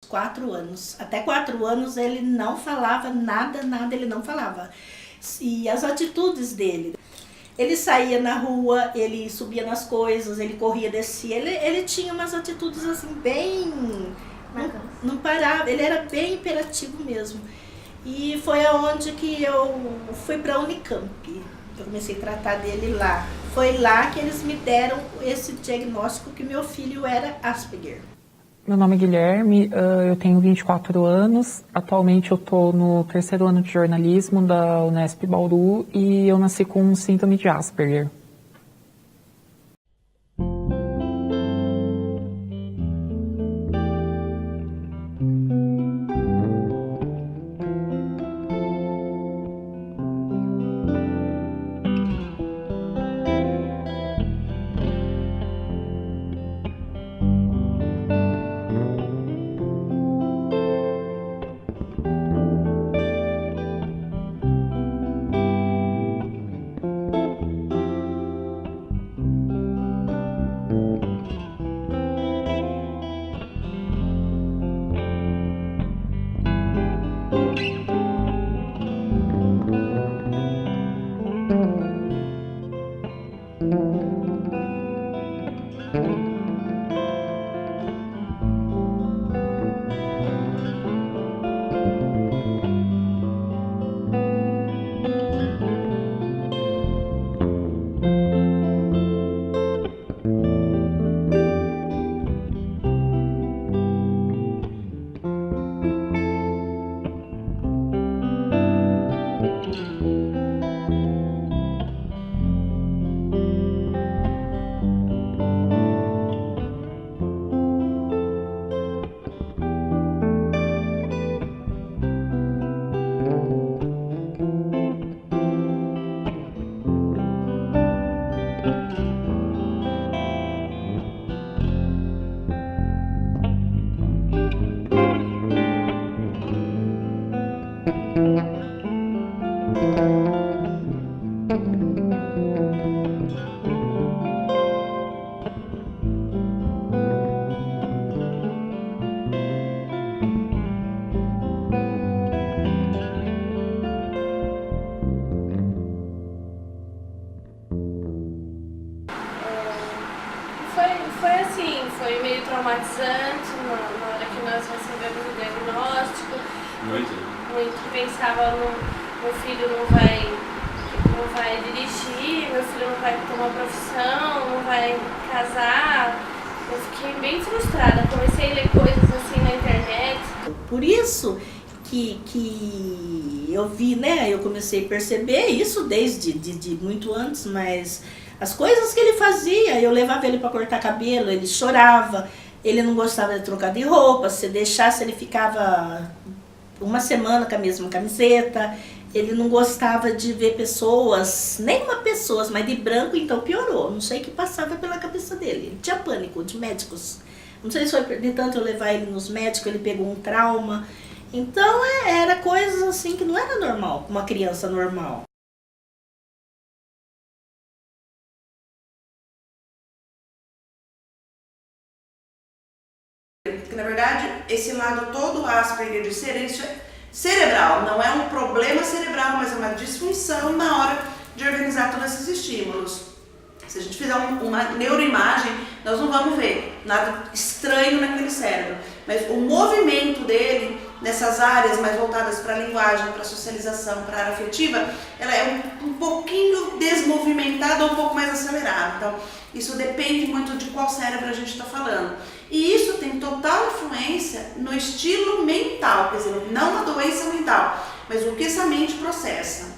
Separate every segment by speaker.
Speaker 1: 4 anos. Até 4 anos ele não falava nada, ele não falava. E as atitudes dele. Ele saía na rua, ele subia nas coisas, ele corria, descia. Ele tinha umas atitudes assim bem... Não parava, ele era bem imperativo mesmo. E foi aonde que eu fui para a Unicamp. Eu comecei a tratar dele lá. Foi lá que eles me deram esse diagnóstico que meu filho era Asperger.
Speaker 2: Meu nome é Guilherme, eu tenho 24 anos, atualmente eu estou no 3º ano de jornalismo da Unesp Bauru e eu nasci com síndrome de Asperger.
Speaker 3: Foi meio traumatizante na hora que nós recebemos o diagnóstico. Muito. Pensava meu filho não vai dirigir, meu filho não vai ter uma profissão, não vai casar. Eu fiquei bem frustrada, comecei a ler coisas assim na internet.
Speaker 1: Por isso que eu vi, né, eu comecei a perceber isso desde de muito antes, mas as coisas que ele fazia, eu levava ele para cortar cabelo, ele chorava, ele não gostava de trocar de roupa, se deixasse ele ficava uma semana com a mesma camiseta, ele não gostava de ver pessoas, nenhuma pessoas, mas de branco, então piorou, não sei o que passava pela cabeça dele, ele tinha pânico de médicos, não sei se foi de tanto eu levar ele nos médicos, ele pegou um trauma, então era coisas assim que não era normal, uma criança normal.
Speaker 4: Porque, na verdade, esse lado todo Asperger de ser, isso é cerebral, não é um problema cerebral, mas é uma disfunção na hora de organizar todos esses estímulos. Se a gente fizer uma neuroimagem, nós não vamos ver nada estranho naquele cérebro, mas o movimento dele nessas áreas mais voltadas para a linguagem, para a socialização, para a área afetiva, ela é um pouquinho desmovimentada ou um pouco mais acelerada. Então, isso depende muito de qual cérebro a gente está falando. E isso tem total influência no estilo mental, quer dizer, não na doença mental, mas o que essa mente processa.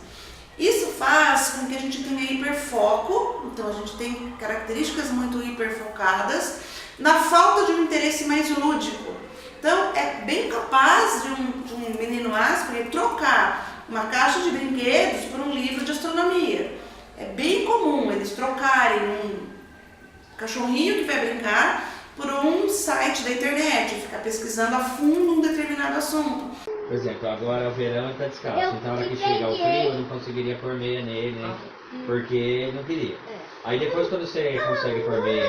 Speaker 4: Isso faz com que a gente tenha hiperfoco, então a gente tem características muito hiperfocadas, na falta de um interesse mais lúdico. Então é bem capaz de um menino Asperger trocar uma caixa de brinquedos por um livro de astronomia. É bem comum eles trocarem um cachorrinho que vai brincar por um site da internet, ficar pesquisando a fundo um determinado assunto.
Speaker 5: Por exemplo, agora o verão ele está descalço, então na hora que chega o frio eu não conseguiria pôr meia nele, né? Porque não queria. Aí depois quando você consegue pôr meia,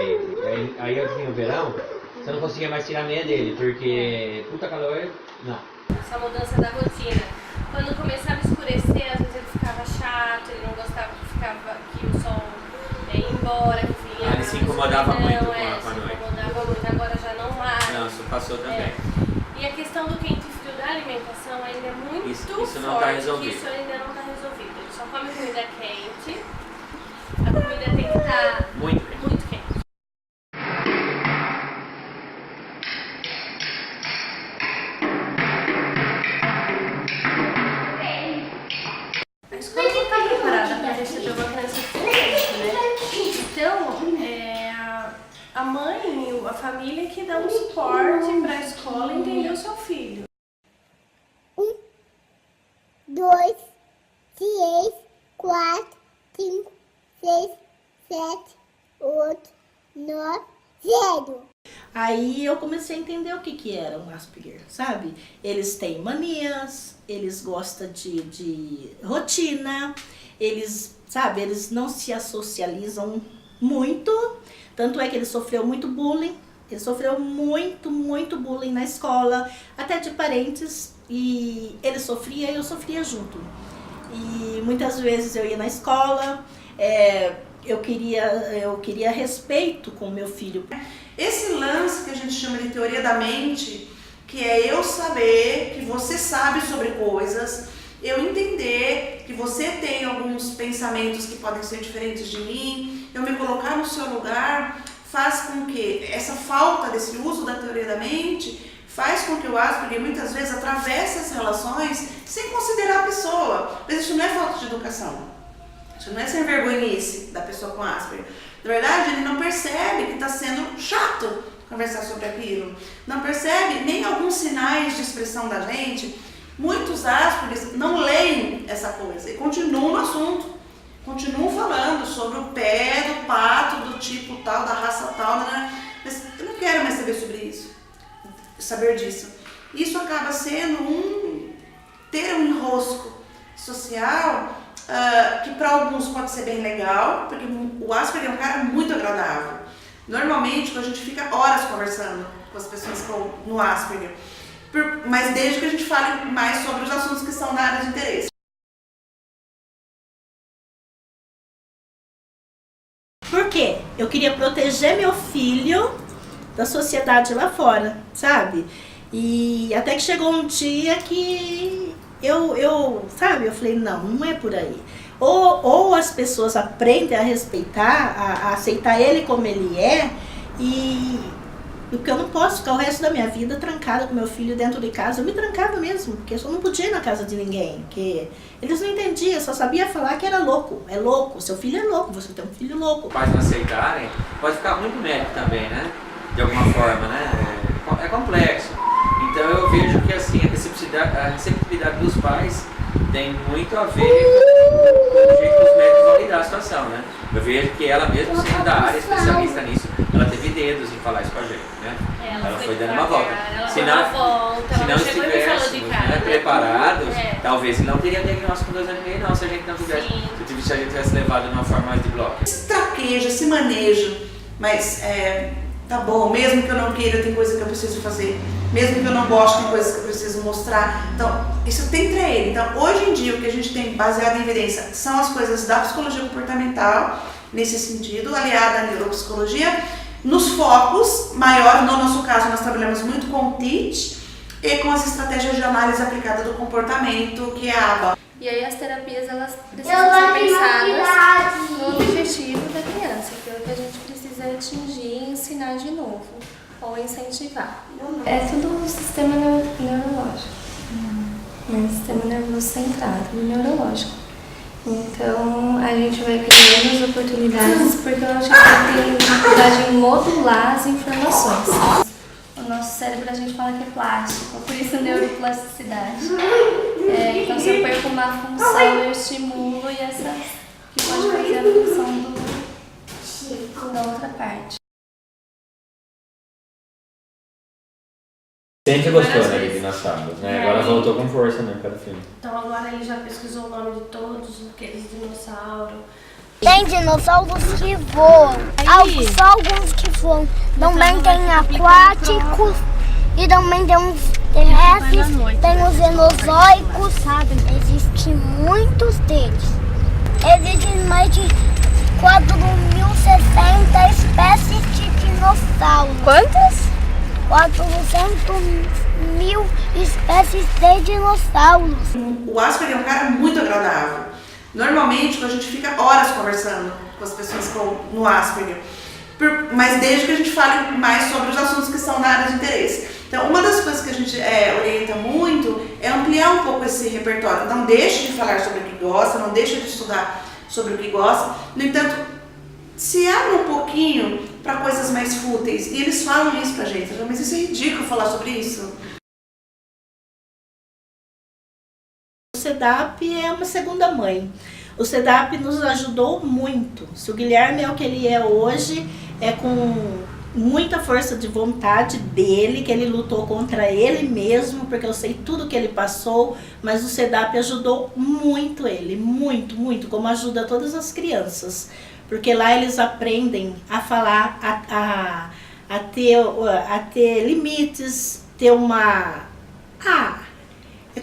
Speaker 5: aí eu vinha o verão, Você não conseguia mais tirar a meia dele, porque puta calor, não.
Speaker 3: Essa mudança da rotina. Quando começava a escurecer, às vezes ele ficava chato, ele não gostava que o sol ia embora, que vinha.
Speaker 5: Ele se incomodava muito com a noite.
Speaker 3: Se incomodava muito, agora já não mais.
Speaker 5: Não, isso passou também.
Speaker 3: E a questão do quente e frio da alimentação ainda é muito
Speaker 5: Isso
Speaker 3: forte.
Speaker 5: não está resolvido.
Speaker 3: Isso ainda não está resolvido. Ele só come comida quente. A comida tem que estar
Speaker 5: Muito quente.
Speaker 3: muito quente. A escola não está preparada para receber uma criança diferente, né? Então, a mãe, a família que dá um suporte para a escola entender o seu filho.
Speaker 6: 1, 2, 3, 4, 5, 6, 7, 8, 9, 0.
Speaker 1: Aí eu comecei a entender o que era um Asperger, sabe? Eles têm manias, eles gostam de rotina, eles, sabe, eles não se socializam muito, tanto é que ele sofreu muito bullying, ele sofreu muito bullying na escola, até de parentes, e ele sofria e eu sofria junto. E muitas vezes eu ia na escola, eu queria respeito com o meu filho.
Speaker 4: Esse lance que a gente chama de teoria da mente, que é eu saber que você sabe sobre coisas, eu entender que você tem alguns pensamentos que podem ser diferentes de mim, eu me colocar no seu lugar, faz com que essa falta desse uso da teoria da mente faz com que o Asperger muitas vezes atravesse as relações sem considerar a pessoa. Mas isso não é falta de educação, isso não é ser vergonhice da pessoa com Asperger. Na verdade, ele não percebe que está sendo chato conversar sobre aquilo, não percebe nem alguns sinais de expressão da gente. Muitos Aspergers não leem essa coisa e continuam no assunto, continuam falando sobre o pé do pato do tipo tal, da raça tal, né? Mas eu não quero mais saber sobre isso, saber disso. Isso acaba sendo ter um enrosco social que para alguns pode ser bem legal, porque o Asperger é um cara muito agradável. Normalmente, a gente fica horas conversando com as pessoas no Asperger, mas desde que a gente fale mais sobre os assuntos que são da área de interesse.
Speaker 1: Por quê? Eu queria proteger meu filho da sociedade lá fora, sabe? E até que chegou um dia que eu falei, não é por aí. Ou as pessoas aprendem a respeitar, a aceitar ele como ele é, e porque eu não posso ficar o resto da minha vida trancada com meu filho dentro de casa. Eu me trancava mesmo, porque eu não podia ir na casa de ninguém, porque eles não entendiam, só sabia falar que era louco. É louco, seu filho é louco, você tem um filho louco.
Speaker 5: Os pais não aceitarem, pode ficar muito médico também, né? De alguma forma, né? É complexo. Então eu vejo que assim, a receptividade dos pais tem muito a ver com o jeito que os médicos vão lidar a situação, né? Eu vejo que ela mesmo sendo da área, especialista nisso, ela teve dedos em falar isso com a gente, né? Ela foi dando uma volta. Se não estivéssemos preparados, talvez ele não teria diagnóstico com 2 anos e meio, não, se a gente não tivesse, se a gente tivesse levado de uma forma mais de bloco.
Speaker 4: Se traqueja, se maneja, mas tá bom, mesmo que eu não queira, tem coisa que eu preciso fazer. Mesmo que eu não goste, tem coisas que eu preciso mostrar. Então, isso tem treino. Então, hoje em dia, o que a gente tem baseado em evidência são as coisas da psicologia comportamental, nesse sentido, aliada à neuropsicologia. Nos focos maior, no nosso caso, nós trabalhamos muito com o TEACH e com as estratégias de análise aplicada do comportamento, que é a ABA.
Speaker 3: E aí as terapias, elas precisam ser pensadas no objetivo da criança, que é o que a gente precisa atingir e ensinar de novo, ou incentivar. É tudo um sistema neurológico, né? Sistema nervoso centrado, neurológico. Então a gente vai criando as oportunidades, porque eu acho que tem dificuldade em modular as informações. O nosso cérebro a gente fala que é plástico, por isso neuroplasticidade. Então se eu perco uma função, eu estimulo e essa que pode fazer a função da outra parte.
Speaker 5: Sempre gostou, né, de dinossauros, né? Agora voltou com força, né, cada filme.
Speaker 3: Então agora ele já pesquisou o nome de todos aqueles dinossauros,
Speaker 6: Tem dinossauros que voam, só alguns que voam. Também tem aquáticos e também tem uns terrestres, tem os cenozoicos, sabe? Existem muitos deles. Existem mais de 4.060 espécies de dinossauros.
Speaker 3: Quantas?
Speaker 6: 400.000 espécies de dinossauros.
Speaker 4: O Asperger é um cara muito agradável. Normalmente a gente fica horas conversando com as pessoas no Asperger, mas desde que a gente fale mais sobre os assuntos que são da área de interesse. Então, uma das coisas que a gente orienta muito é ampliar um pouco esse repertório. Não deixe de falar sobre o que gosta, não deixe de estudar sobre o que gosta. No entanto, se abre um pouquinho para coisas mais fúteis. E eles falam isso pra gente. Mas isso é ridículo falar sobre isso.
Speaker 1: O CEDAP é uma segunda mãe. O CEDAP nos ajudou muito. Se o Guilherme é o que ele é hoje, é com muita força de vontade dele, que ele lutou contra ele mesmo, porque eu sei tudo que ele passou, mas o CEDAP ajudou muito ele, muito, muito, como ajuda todas as crianças. Porque lá eles aprendem a falar, a ter limites, ter uma...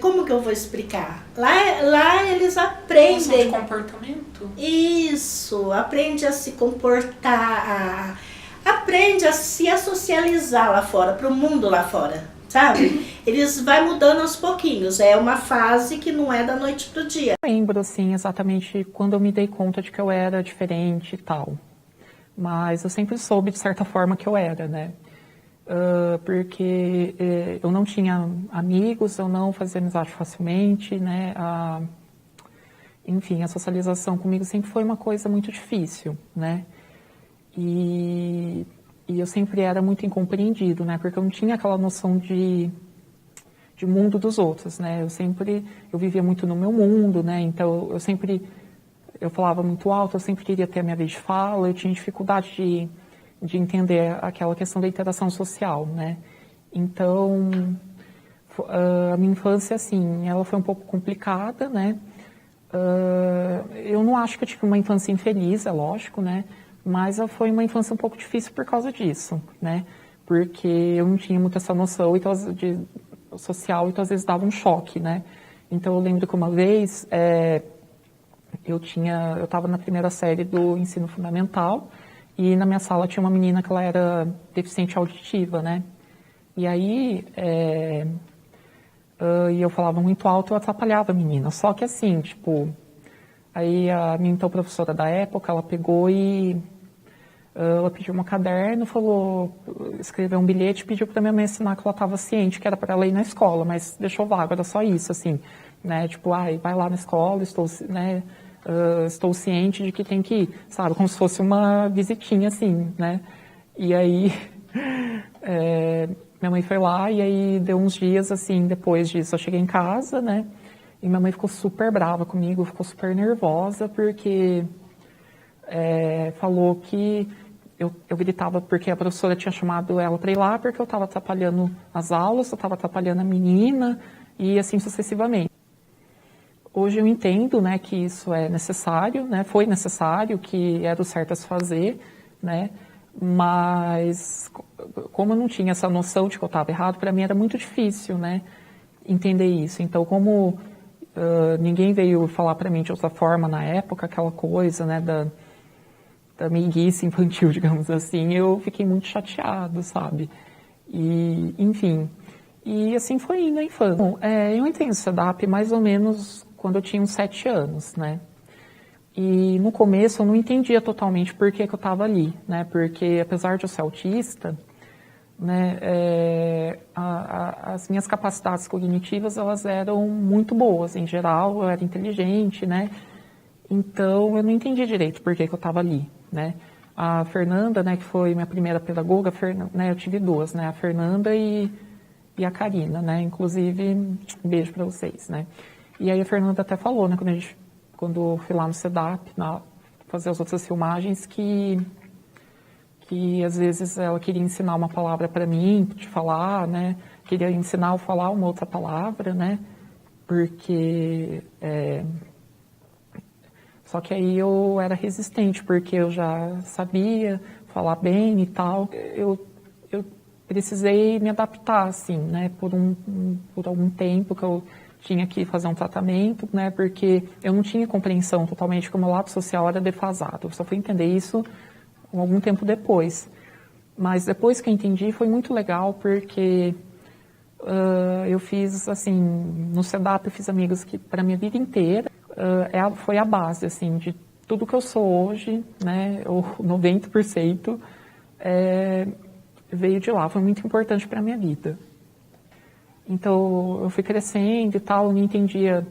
Speaker 1: como que eu vou explicar? Lá eles aprendem...
Speaker 2: Noção de comportamento?
Speaker 1: Isso, aprende a se comportar, aprende a se socializar lá fora, para o mundo lá fora, sabe? Eles vai mudando aos pouquinhos, é uma fase que não é da noite pro dia.
Speaker 2: Eu lembro, assim, exatamente quando eu me dei conta de que eu era diferente e tal. Mas eu sempre soube, de certa forma, que eu era, né? Porque eu não tinha amigos, eu não fazia amizade facilmente, né? Enfim, a socialização comigo sempre foi uma coisa muito difícil, né? E eu sempre era muito incompreendido, né? Porque eu não tinha aquela noção de mundo dos outros, né? Eu vivia muito no meu mundo, né? Então eu falava muito alto, eu sempre queria ter a minha vez de fala, eu tinha dificuldade de entender aquela questão da interação social, né? Então, a minha infância, assim, ela foi um pouco complicada, né? Eu não acho que eu tive uma infância infeliz, é lógico, né? Mas foi uma infância um pouco difícil por causa disso, né? Porque eu não tinha muito essa noção social, então às vezes dava um choque, né? Então eu lembro que uma vez eu estava na primeira série do ensino fundamental e na minha sala tinha uma menina que ela era deficiente auditiva, né? E aí e eu falava muito alto, eu atrapalhava a menina. Só que assim, tipo, aí a minha então professora da época, ela pegou e ela pediu um caderno, escreveu um bilhete e pediu para minha mãe assinar que ela estava ciente que era para ela ir na escola, mas deixou vago, era só isso, assim, né? Tipo, vai lá na escola, estou ciente de que tem que ir, sabe? Como se fosse uma visitinha, assim, né? E aí, minha mãe foi lá e aí deu uns dias, assim, depois disso eu cheguei em casa, né? E minha mãe ficou super brava comigo, ficou super nervosa, porque falou que eu gritava porque a professora tinha chamado ela para ir lá porque eu estava atrapalhando as aulas, eu estava atrapalhando a menina e assim sucessivamente. Hoje eu entendo, né, que isso é necessário, né, foi necessário, que era o certo a se fazer, né, mas como eu não tinha essa noção de que eu estava errado, para mim era muito difícil, né, entender isso. Então, como ninguém veio falar para mim de outra forma na época, aquela coisa, né, da meiguice infantil, digamos assim, eu fiquei muito chateado, sabe? E, enfim, e assim foi indo a infância. Bom, eu entrei no CEDAP mais ou menos quando eu tinha uns 7 anos, né? E no começo eu não entendia totalmente por que eu estava ali, né? Porque apesar de eu ser autista, né, as minhas capacidades cognitivas, elas eram muito boas, em geral, eu era inteligente, né? Então, eu não entendi direito por que eu estava ali, né? A Fernanda, né, que foi minha primeira pedagoga, né, eu tive 2, né? A Fernanda e a Karina, né? Inclusive, um beijo para vocês, né? E aí a Fernanda até falou, né, quando eu fui lá no CEDAP, fazer as outras filmagens, que às vezes ela queria ensinar uma palavra para mim, de falar, né? Queria ensinar a falar uma outra palavra, né? Porque... Só que aí eu era resistente, porque eu já sabia falar bem e tal. Eu precisei me adaptar, assim, né, por algum tempo que eu tinha que fazer um tratamento, né, porque eu não tinha compreensão totalmente que o meu lado social era defasado. Eu só fui entender isso algum tempo depois. Mas depois que eu entendi, foi muito legal, porque eu fiz, assim, no CEDAP eu fiz amigos que, para a minha vida inteira, foi a base, assim, de tudo que eu sou hoje, né, ou 90%, veio de lá, foi muito importante para a minha vida. Então, eu fui crescendo e tal, eu não entendia,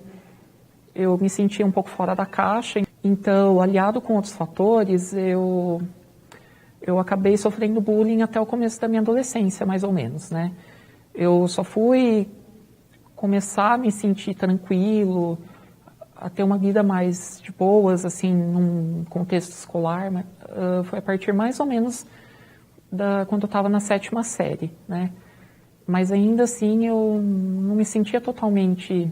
Speaker 2: eu me sentia um pouco fora da caixa. Então, aliado com outros fatores, eu acabei sofrendo bullying até o começo da minha adolescência, mais ou menos, né? Eu só fui começar a me sentir tranquilo, a ter uma vida mais de boas, assim, num contexto escolar, mas, foi a partir mais ou menos quando eu estava na 7ª série, né? Mas ainda assim eu não me sentia totalmente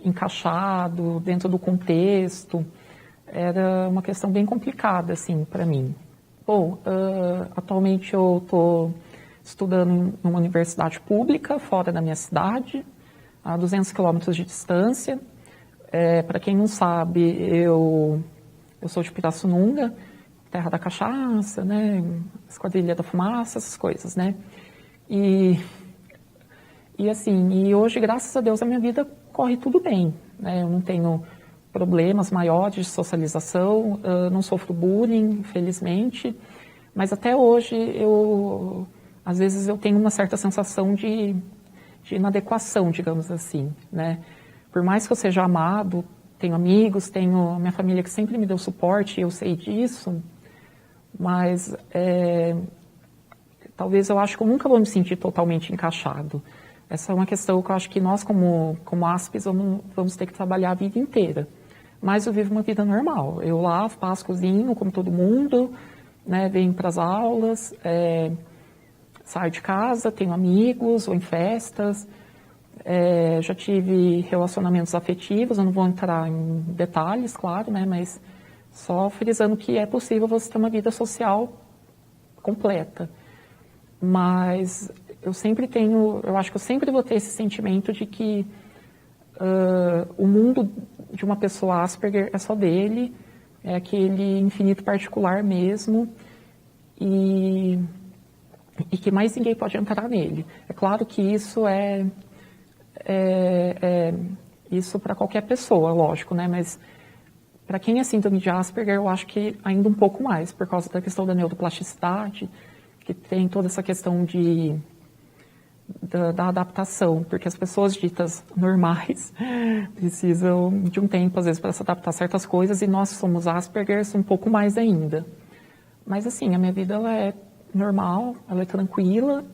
Speaker 2: encaixado dentro do contexto. Era uma questão bem complicada, assim, para mim. Bom, atualmente eu estou estudando em uma universidade pública, fora da minha cidade, a 200 quilômetros de distância. Para quem não sabe, eu sou de Pirassununga, terra da cachaça, né, Esquadrilha da Fumaça, essas coisas, né. E hoje, graças a Deus, a minha vida corre tudo bem, né, eu não tenho problemas maiores de socialização, não sofro bullying, felizmente, mas até hoje às vezes eu tenho uma certa sensação de inadequação, digamos assim, né. Por mais que eu seja amado, tenho amigos, tenho a minha família que sempre me deu suporte, eu sei disso, mas talvez eu acho que eu nunca vou me sentir totalmente encaixado. Essa é uma questão que eu acho que nós, como ASPES, vamos ter que trabalhar a vida inteira. Mas eu vivo uma vida normal. Eu lavo, passo, cozinho, como todo mundo, né, venho para as aulas, saio de casa, tenho amigos, vou em festas, já tive relacionamentos afetivos, eu não vou entrar em detalhes, claro, né, mas só frisando que é possível você ter uma vida social completa. Mas eu acho que eu sempre vou ter esse sentimento de que o mundo de uma pessoa Asperger é só dele, é aquele infinito particular mesmo, e que mais ninguém pode entrar nele. É claro que isso isso para qualquer pessoa, lógico, né? Mas para quem é síndrome de Asperger, eu acho que ainda um pouco mais, por causa da questão da neuroplasticidade, que tem toda essa questão da adaptação, porque as pessoas ditas normais precisam de um tempo, às vezes, para se adaptar a certas coisas, e nós somos Aspergers um pouco mais ainda. Mas, assim, a minha vida ela é normal, ela é tranquila,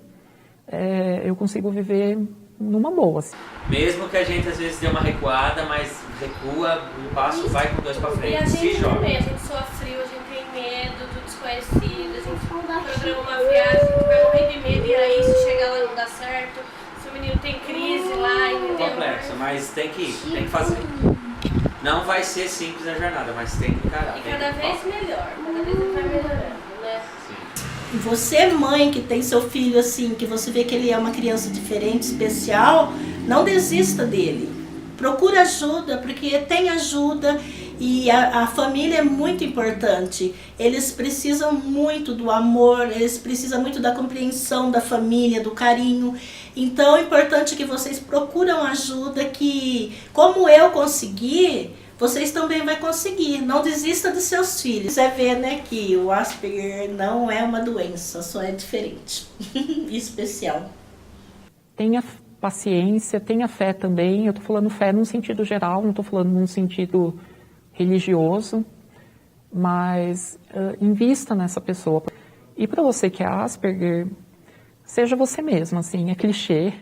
Speaker 2: eu consigo viver numa boa. Assim.
Speaker 5: Mesmo que a gente, às vezes, dê uma recuada, mas recua, um passo, vai com 2 para frente,
Speaker 3: e a gente
Speaker 5: joga.
Speaker 3: também, a gente soa frio, a gente tem medo do desconhecido, a gente programa uma viagem, a gente vai morrer de medo, e aí se chegar lá não dá certo, se o menino tem crise lá, entendeu?
Speaker 5: Complexo, mas tem que ir, tem que fazer. Não vai ser simples a jornada, mas tem que encarar.
Speaker 3: E cada vez melhor, cada vez ele vai melhorando, né?
Speaker 1: E você, mãe, que tem seu filho assim, que você vê que ele é uma criança diferente, especial, não desista dele. Procura ajuda, porque tem ajuda e a família é muito importante. Eles precisam muito do amor, eles precisam muito da compreensão da família, do carinho. Então é importante que vocês procuram ajuda, que como eu consegui, vocês também vão conseguir. Não desista dos seus filhos. Você vê, né, que o Asperger não é uma doença, só é diferente e especial.
Speaker 2: Tenha paciência, tenha fé também. Eu estou falando fé num sentido geral, não estou falando num sentido religioso, mas invista nessa pessoa. E para você que é Asperger, seja você mesmo, assim, é clichê,